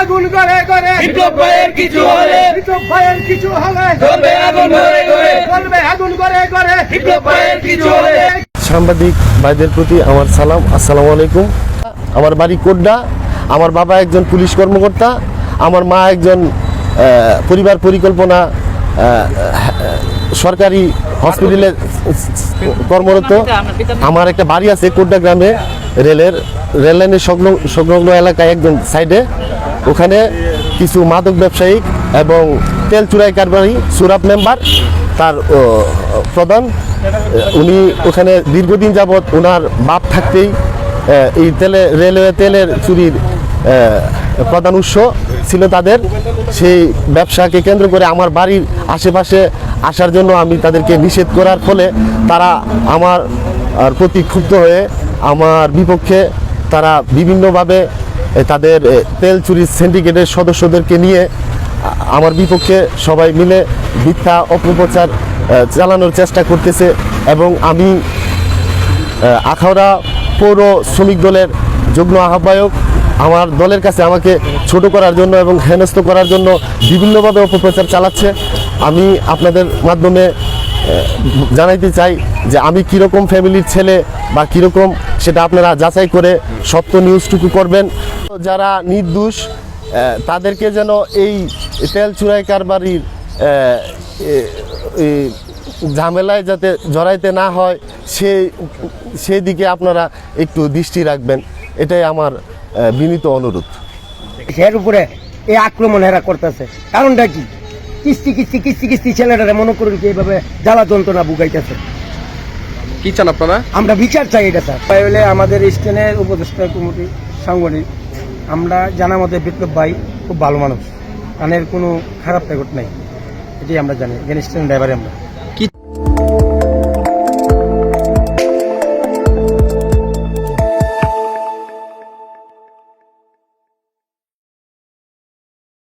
আগুন করে করে বিপ্লব ভাইয়ের কিছু হলে বিপ্লব ভাইয়ের কিছু হলে জ্বলবে আগুন করে করে জ্বলবে আগুন করে করে বিপ্লব ভাইয়ের কিছু হলে। সাংবাদিক ভাইদের প্রতি আমার সালাম, আসসালামু আলাইকুম। আমার বাড়ি কোড্ডা। আমার বাবা একজন পুলিশ কর্মকর্তা, আমার মা একজন পরিবার পরিকল্পনা সরকারি হসপিটালে কর্মরত। আমার একটা বাড়ি আছে কোড্ডা গ্রামে, রেল লাইনের সংলগ্ন এলাকায় একদম সাইডে। ওখানে কিছু মাদক ব্যবসায়ী এবং তেল চুরাই কারবারি সুরাব মেম্বার তার প্রধান, উনি ওখানে দীর্ঘদিন যাবৎ ওনার বাপ থাকতেই এই রেলওয়ে তেলের চুরির প্রধান উৎস ছিল তাদের। সেই ব্যবসাকে কেন্দ্র করে আমার বাড়ির আশেপাশে আসার জন্য আমি তাদেরকে নিষেধ করার ফলে তারা আমার প্রতি ক্ষুব্ধ হয়ে আমার বিপক্ষে তারা বিভিন্নভাবে তাদের তেল চুরির সিন্ডিকেটের সদস্যদেরকে নিয়ে আমার বিপক্ষে সবাই মিলে মিথ্যা অপপ্রচার চালানোর চেষ্টা করতেছে। এবং আমি আখাউড়া পৌর শ্রমিক দলের যুগ্ম আহ্বায়ক, আমার দলের কাছে আমাকে ছোট করার জন্য এবং হেনস্থ করার জন্য বিভিন্নভাবে অপপ্রচার চালাচ্ছে। আমি আপনাদের মাধ্যমে জানাইতে চাই যে আমি কীরকম ফ্যামিলির ছেলে বা কীরকম, সেটা আপনারা যাচাই করে সত্য নিউজটুকু করবেন। যারা নির্দোষ তাদেরকে যেন এই তেল চুরাই কারবারির ঝামেলায় যাতে জড়াইতে না হয় সেই দিকে আপনারা একটু দৃষ্টি রাখবেন, এটাই আমার বিনীত অনুরোধ। এর উপরে এই আক্রমণ এরা করতেছে, কারণটা কি? কিস্তি কিস্তি কিস্তি কিস্তি ছেলেটারা মনে করুন কি এইভাবে জ্বালা যন্ত্রণা বুকাইতেছে। কি চান আপনারা? আমরা বিচার চাই এটা স্যার। হলে আমাদের স্টেনের উপদেষ্টা কমিটি সাংগঠনিক, আমরা জানা মতে বিপ্লব ভাই খুব ভালো মানুষ, কানের কোনো খারাপ রেকর্ড নাই, এটাই আমরা জানি। স্টেশন ড্রাইভারে আমরা